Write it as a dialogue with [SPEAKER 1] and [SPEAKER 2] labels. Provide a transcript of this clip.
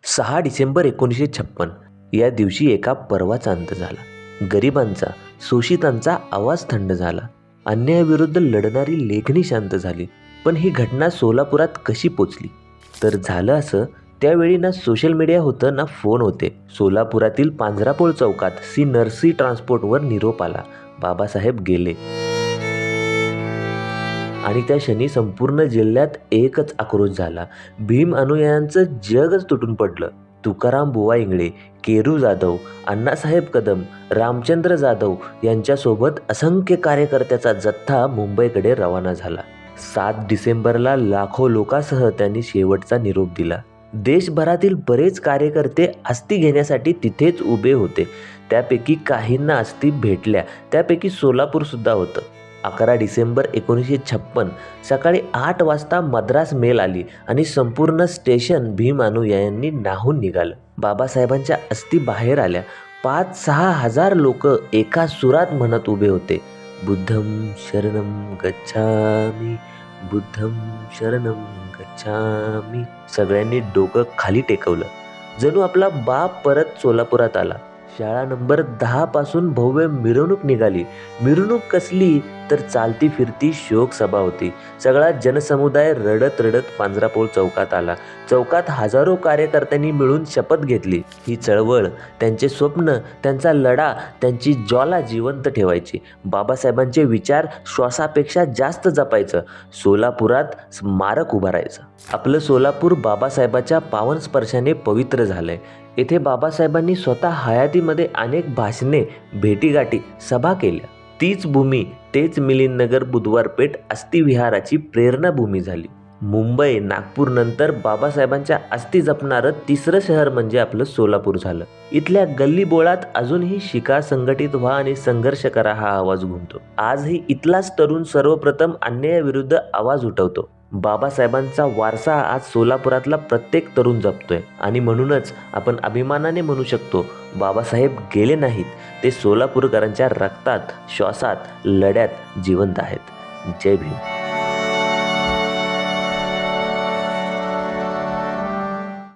[SPEAKER 1] 6 डिसेंबर 1956 या दिवशी एका पर्वाचा अंत झाला. गरिबांचा, शोषितांचा आवाज थंड झाला. अन्यायाविरुद्ध लढणारी लेखणी शांत झाली. पण ही घटना सोलापुरात कशी पोचली? तर झालं असं, त्यावेळी ना सोशल मीडिया होतं ना फोन होते. सोलापुरातील पांझरापोळ चौकात सी नरसी ट्रान्सपोर्टवर निरोप आला, बाबासाहेब गेले. आणि त्या क्षणी संपूर्ण जिल्ह्यात एकच आक्रोश झाला. भीम अनुयायांचं जगच तुटून पडलं. तुकाराम बुवा इंगळे, केरू जाधव, अण्णासाहेब कदम, रामचंद्र जाधव यांच्यासोबत असंख्य कार्यकर्त्याचा जथ्था मुंबईकडे रवाना झाला. 7 डिसेंबरला लाखो लोकांसह त्यांनी शेवटचा निरोप दिला. देशभरातील बरेच कार्यकर्ते अस्थी घेण्यासाठी तिथेच उभे होते. त्यापैकी काहींना अस्थी भेटल्या, त्यापैकी सोलापूर सुद्धा होतं. 11 डिसेंबर 1956 सकाळी 8 वाजता मद्रास मेल आली आणि संपूर्ण स्टेशन भीम अनुयायांनी न्हाऊन निघालं. बाबासाहेबांच्या अस्थी बाहेर आल्या. 5-6 हजार लोक एका सुरात म्हणत उभे होते, बुद्धं शरणं गच्छामि, बुद्धं शरणं गच्छामि. सगळ्यांनी डोकं खाली टेकवलं, जणू आपला बाप परत सोलापुरात आला. शाळा नंबर 10 पासून भव्य मिरवणूक निघाली. मिरवणूक कसली तर चालती फिरती शोक सभा होती. सगळा जनसमुदाय रडत रडत पांझरापोळ चौकात आला. चौकात हजारो कार्यकर्त्यांनी मिळून शपथ घेतली, ही चळवळ, त्यांचे स्वप्न, त्यांचा लढा, त्यांची ज्वाला जिवंत ठेवायची. बाबासाहेबांचे विचार श्वासापेक्षा जास्त जपायचं. सोलापुरात स्मारक उभारायचं. आपलं सोलापूर बाबासाहेबाच्या पावन स्पर्शाने पवित्र झालंय. येथे बाबासाहेबांनी स्वतः हयातीमध्ये अनेक भाषणे, भेटीगाठी, सभा केल्या. तीच भूमी, तेच मिलिंदनगर बुधवारपेठ अस्थिविहाराची प्रेरणाभूमी झाली. मुंबई, नागपूर नंतर बाबासाहेबांच्या अस्थी जपणारं तिसरं शहर म्हणजे आपलं सोलापूर झालं. इथल्या गल्लीबोळात अजूनही शिका, संघटित व्हा आणि संघर्ष करा हा आवाज घुमतो. आजही इथलाच तरुण सर्वप्रथम अन्यायाविरुद्ध आवाज उठवतो. बाबासाहेबांचा वारसा आज सोलापुरातला प्रत्येक तरुण जपतोय. आणि म्हणूनच आपण अभिमानाने म्हणू शकतो, बाबासाहेब गेले नाहीत, ते सोलापूरकरांच्या रक्तात, श्वासात, लढ्यात जिवंत आहेत. जय भीम.